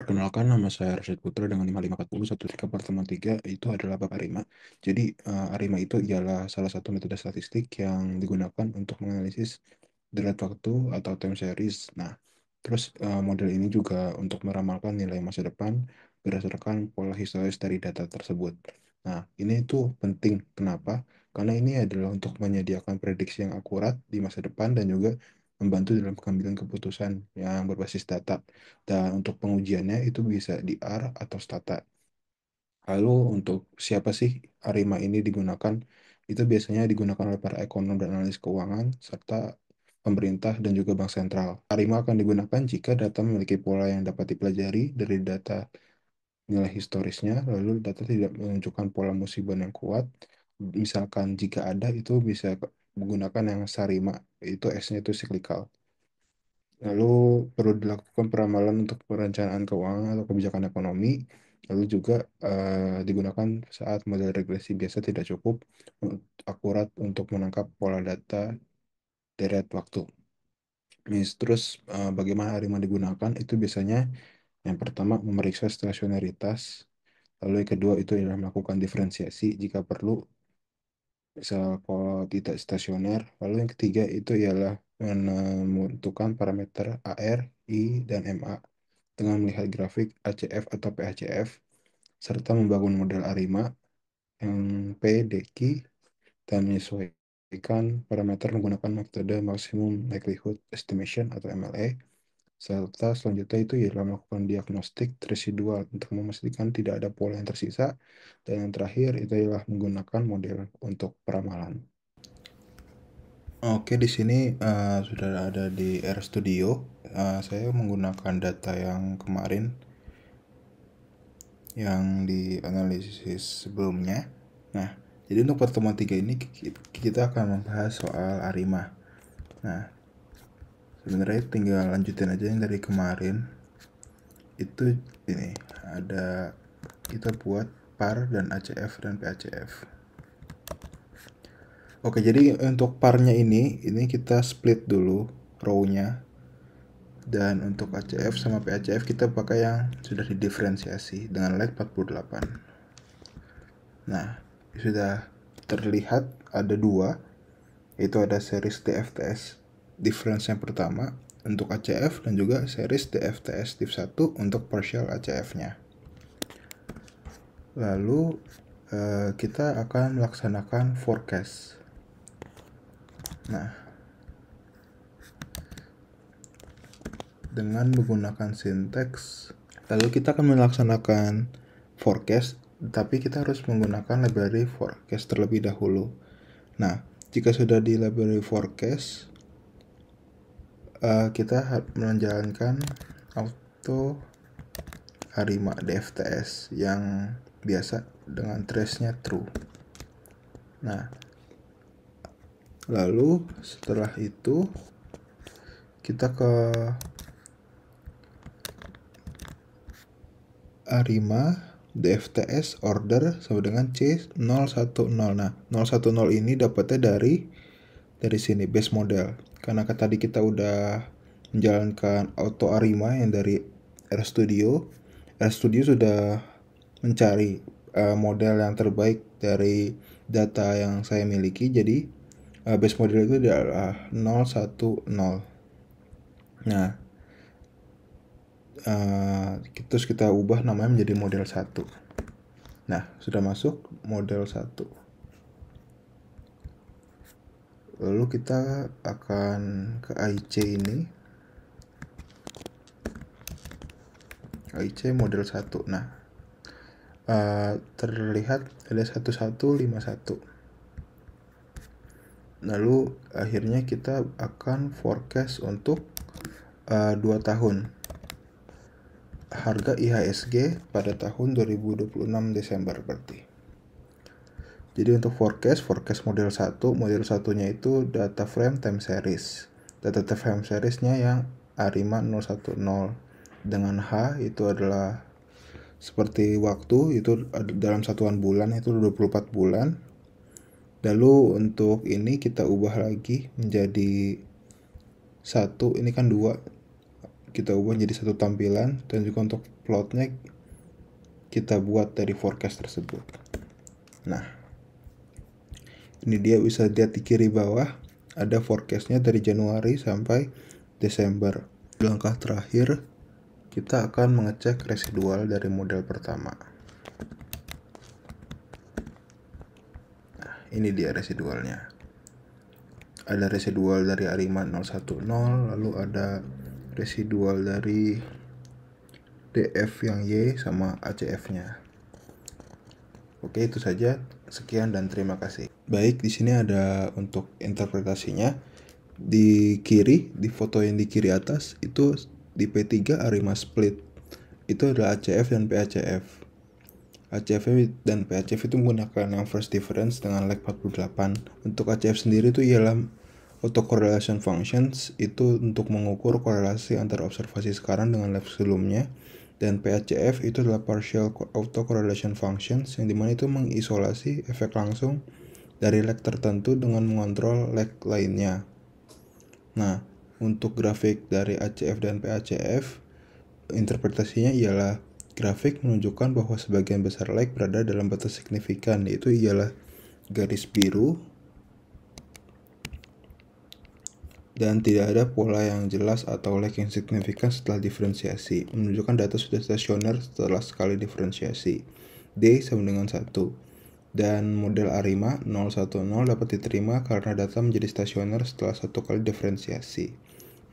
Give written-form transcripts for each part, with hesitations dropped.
Perkenalkan, nama saya Rashid Putra dengan 5540 pertemuan 3 itu adalah bab ARIMA. Jadi, ARIMA itu ialah salah satu metode statistik yang digunakan untuk menganalisis derajat waktu atau time series. Nah, terus model ini juga untuk meramalkan nilai masa depan berdasarkan pola historis dari data tersebut. Nah, ini tuh penting. Kenapa? Karena ini adalah untuk menyediakan prediksi yang akurat di masa depan dan juga membantu dalam pengambilan keputusan yang berbasis data. Dan untuk pengujiannya itu bisa di R atau Stata. Lalu untuk siapa sih ARIMA ini digunakan? Itu biasanya digunakan oleh para ekonom dan analis keuangan, serta pemerintah dan juga bank sentral. ARIMA akan digunakan jika data memiliki pola yang dapat dipelajari dari data nilai historisnya, lalu data tidak menunjukkan pola musiban yang kuat. Misalkan jika ada, itu bisa menggunakan yang SARIMA, itu S-nya itu cyclical. Lalu perlu dilakukan peramalan untuk perencanaan keuangan atau kebijakan ekonomi. Lalu juga digunakan saat model regresi biasa tidak cukup akurat untuk menangkap pola data deret waktu. Terus bagaimana ARIMA digunakan? Itu biasanya yang pertama memeriksa stasionaritas. Lalu yang kedua itu adalah melakukan diferensiasi jika perlu, misal kalau tidak stasioner. Lalu yang ketiga itu ialah menentukan parameter AR, I, dan MA dengan melihat grafik ACF atau PACF, serta membangun model ARIMA yang P, DQ, dan menyesuaikan parameter menggunakan metode Maximum Likelihood Estimation atau MLE. Serta selanjutnya itu ialah melakukan diagnostik residual untuk memastikan tidak ada pola yang tersisa. Dan yang terakhir itu ialah menggunakan model untuk peramalan. Oke, di sini sudah ada di RStudio. Saya menggunakan data yang kemarin yang dianalisis sebelumnya. Nah, jadi untuk pertemuan 3 ini kita akan membahas soal ARIMA. Nah, sebenarnya tinggal lanjutin aja yang dari kemarin. Itu ini ada kita buat PAR dan ACF dan PACF. Oke, jadi untuk parnya ini kita split dulu row-nya. Dan untuk ACF sama PACF kita pakai yang sudah didiferensiasi dengan lag 48. Nah, sudah terlihat ada dua, yaitu ada series DFTS difference yang pertama untuk ACF dan juga series DFTS div 1 untuk partial ACF-nya. Lalu kita akan melaksanakan forecast. Nah, dengan menggunakan sinteks, lalu kita akan melaksanakan forecast, tapi kita harus menggunakan library forecast terlebih dahulu. Nah, jika sudah di library forecast, kita menjalankan auto ARIMA DFTS yang biasa dengan trace-nya true. Nah, lalu setelah itu kita ke ARIMA DFTS order sama dengan C010. Nah, 010 ini dapatnya dari sini base model. Karena tadi kita udah menjalankan auto ARIMA yang dari RStudio. RStudio sudah mencari model yang terbaik dari data yang saya miliki. Jadi base model itu adalah 010. Nah, terus kita ubah namanya menjadi model 1. Nah, sudah masuk model 1. Lalu kita akan ke IC ini. IC model 1. Nah, terlihat ada 1151. Lalu akhirnya kita akan forecast untuk 2 tahun. Harga IHSG pada tahun 2026 Desember berarti. Jadi untuk forecast model 1, model satunya itu data frame time series. Data frame seriesnya yang ARIMA 010 dengan H itu adalah seperti waktu, itu dalam satuan bulan itu 24 bulan. Lalu untuk ini kita ubah lagi menjadi 1, ini kan 2. kita ubah jadi satu tampilan, dan juga untuk plotnya kita buat dari forecast tersebut. Nah, ini dia bisa lihat di kiri bawah ada forecastnya dari Januari sampai Desember. Langkah terakhir kita akan mengecek residual dari model pertama. Nah, ini dia residualnya. Ada residual dari ARIMA 010, lalu ada residual dari DF yang Y sama ACF-nya. Oke, itu saja. Sekian dan terima kasih. Baik, di sini ada untuk interpretasinya. Di kiri, di foto yang di kiri atas, itu di P3 ARIMA split. Itu adalah ACF dan PACF. ACF dan PACF itu menggunakan yang first difference dengan lag 48. Untuk ACF sendiri itu ialah autocorrelation functions, itu untuk mengukur korelasi antara observasi sekarang dengan lag sebelumnya. Dan PACF itu adalah partial autocorrelation functions, yang dimana itu mengisolasi efek langsung dari lag tertentu dengan mengontrol lag lainnya. Nah, untuk grafik dari ACF dan PACF, interpretasinya ialah grafik menunjukkan bahwa sebagian besar lag berada dalam batas signifikan, yaitu ialah garis biru, dan tidak ada pola yang jelas atau lag yang signifikan setelah diferensiasi, menunjukkan data sudah stasioner setelah sekali diferensiasi. D sama dengan 1. Dan model ARIMA 010 dapat diterima karena data menjadi stasioner setelah satu kali diferensiasi.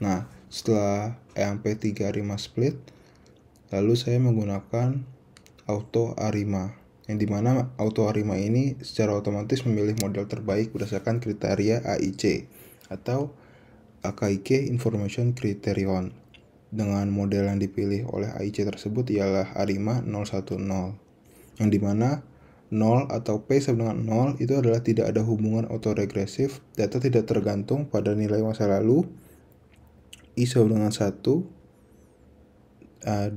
Nah, setelah EMP3 ARIMA split, lalu saya menggunakan auto ARIMA, yang dimana auto ARIMA ini secara otomatis memilih model terbaik berdasarkan kriteria AIC atau AKIK Information Criterion. Dengan model yang dipilih oleh AIC tersebut ialah ARIMA 010, yang dimana 0 atau P sama dengan 0 itu adalah tidak ada hubungan autoregresif, data tidak tergantung pada nilai masa lalu, I sama dengan 1,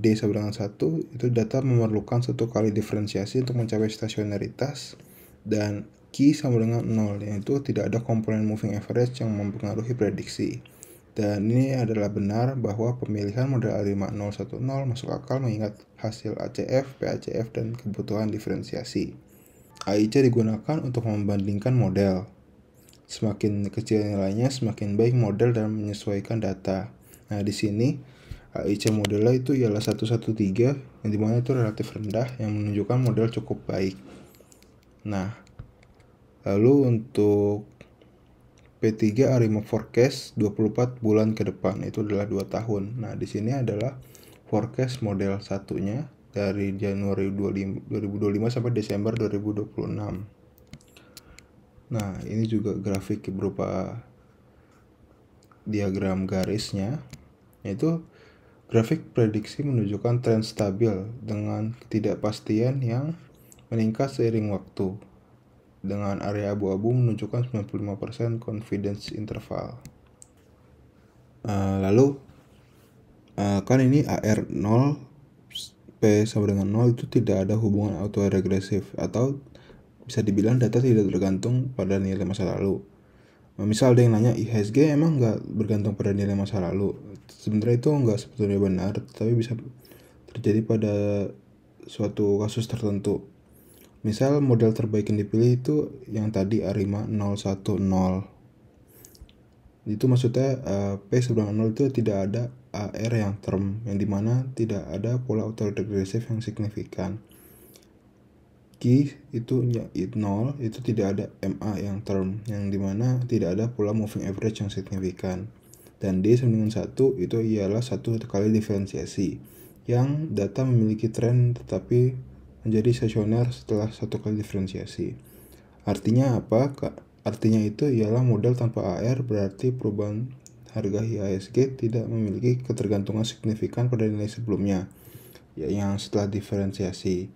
D sama dengan 1, itu data memerlukan satu kali diferensiasi untuk mencapai stasionaritas, dan Q sama dengan 0, yaitu tidak ada komponen moving average yang mempengaruhi prediksi. Dan ini adalah benar bahwa pemilihan model ARIMA 010 masuk akal mengingat hasil ACF, PACF, dan kebutuhan diferensiasi. AIC digunakan untuk membandingkan model. Semakin kecil nilainya, semakin baik model dalam menyesuaikan data. Nah, di sini AIC modelnya itu ialah 113, yang dimana itu relatif rendah, yang menunjukkan model cukup baik. Nah, lalu untuk P3 ARIMA forecast 24 bulan ke depan, itu adalah 2 tahun. Nah, di sini adalah forecast model satunya dari Januari 2025 sampai Desember 2026. Nah, ini juga grafik berupa diagram garisnya, yaitu grafik prediksi menunjukkan tren stabil dengan ketidakpastian yang meningkat seiring waktu, dengan area abu-abu menunjukkan 95% confidence interval. Lalu kan ini AR 0, P sama dengan 0 itu tidak ada hubungan autoregresif, atau bisa dibilang data tidak tergantung pada nilai masa lalu. Misal ada yang nanya, IHSG emang nggak bergantung pada nilai masa lalu? Sebenarnya itu nggak sebetulnya benar, tapi bisa terjadi pada suatu kasus tertentu. Misal model terbaik yang dipilih itu yang tadi ARIMA 010. Itu maksudnya P sama dengan 0 itu tidak ada AR yang term, yang dimana tidak ada pola autoregresif yang signifikan. Q itu 0 itu tidak ada MA yang term, yang dimana tidak ada pola moving average yang signifikan. Dan D sama dengan 1 itu ialah satu kali diferensiasi, yang data memiliki tren tetapi menjadi stasioner setelah satu kali diferensiasi. Artinya apa? Artinya itu ialah model tanpa AR, berarti perubahan harga IHSG tidak memiliki ketergantungan signifikan pada nilai sebelumnya, yang setelah diferensiasi.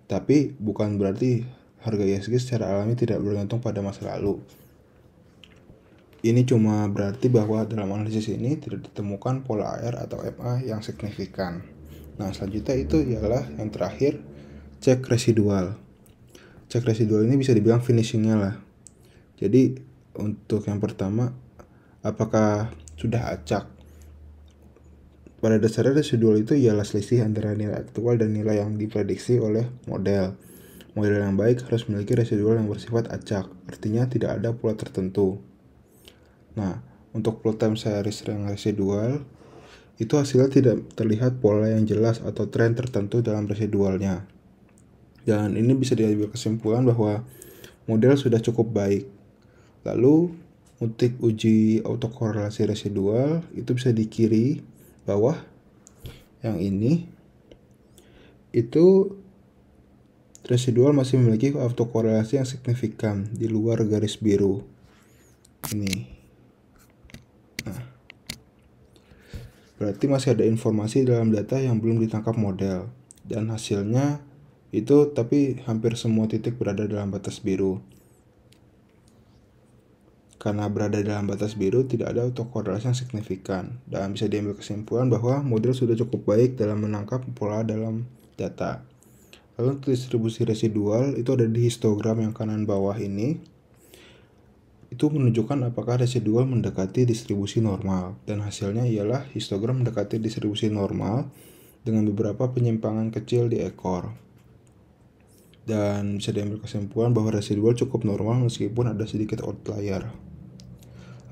Tapi bukan berarti harga IHSG secara alami tidak bergantung pada masa lalu. Ini cuma berarti bahwa dalam analisis ini tidak ditemukan pola AR atau MA yang signifikan. Nah, selanjutnya itu ialah yang terakhir, cek residual. Cek residual ini bisa dibilang finishingnya lah. Jadi untuk yang pertama, apakah sudah acak pada dasarnya residual itu ialah selisih antara nilai aktual dan nilai yang diprediksi oleh model. Model yang baik harus memiliki residual yang bersifat acak, artinya tidak ada pola tertentu. Nah, untuk plot time series yang residual, itu hasilnya tidak terlihat pola yang jelas atau tren tertentu dalam residualnya. Dan ini bisa diambil kesimpulan bahwa model sudah cukup baik. Lalu, untuk uji autokorelasi residual, itu bisa di kiri bawah. Yang ini, itu residual masih memiliki autokorelasi yang signifikan di luar garis biru. Ini. Nah, berarti masih ada informasi dalam data yang belum ditangkap model. Dan hasilnya itu tapi hampir semua titik berada dalam batas biru. Karena berada dalam batas biru, tidak ada autokorelasi yang signifikan. Dan bisa diambil kesimpulan bahwa model sudah cukup baik dalam menangkap pola dalam data. Lalu untuk distribusi residual, itu ada di histogram yang kanan bawah ini. Itu menunjukkan apakah residual mendekati distribusi normal. Dan hasilnya ialah histogram mendekati distribusi normal dengan beberapa penyimpangan kecil di ekor. Dan bisa diambil kesimpulan bahwa residual cukup normal meskipun ada sedikit outlier.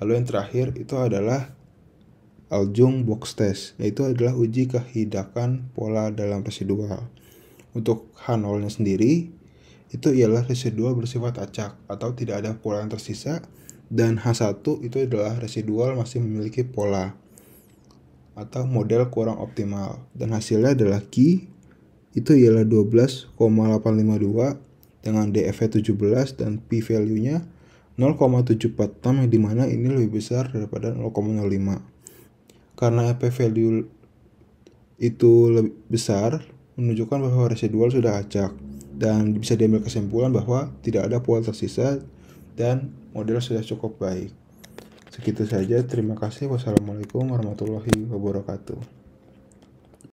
Lalu yang terakhir itu adalah Aljung box test, yaitu adalah uji kehidakan pola dalam residual. Untuk H0-nya sendiri, itu ialah residual bersifat acak atau tidak ada pola yang tersisa, dan H1 itu adalah residual masih memiliki pola atau model kurang optimal. Dan hasilnya adalah Q, itu ialah 12,852 dengan DF-nya 17 dan P-value-nya 0,746 yang dimana ini lebih besar daripada 0,05. Karena P-value itu lebih besar, menunjukkan bahwa residual sudah acak dan bisa diambil kesimpulan bahwa tidak ada pola tersisa dan model sudah cukup baik. Segitu saja, terima kasih. Wassalamualaikum warahmatullahi wabarakatuh.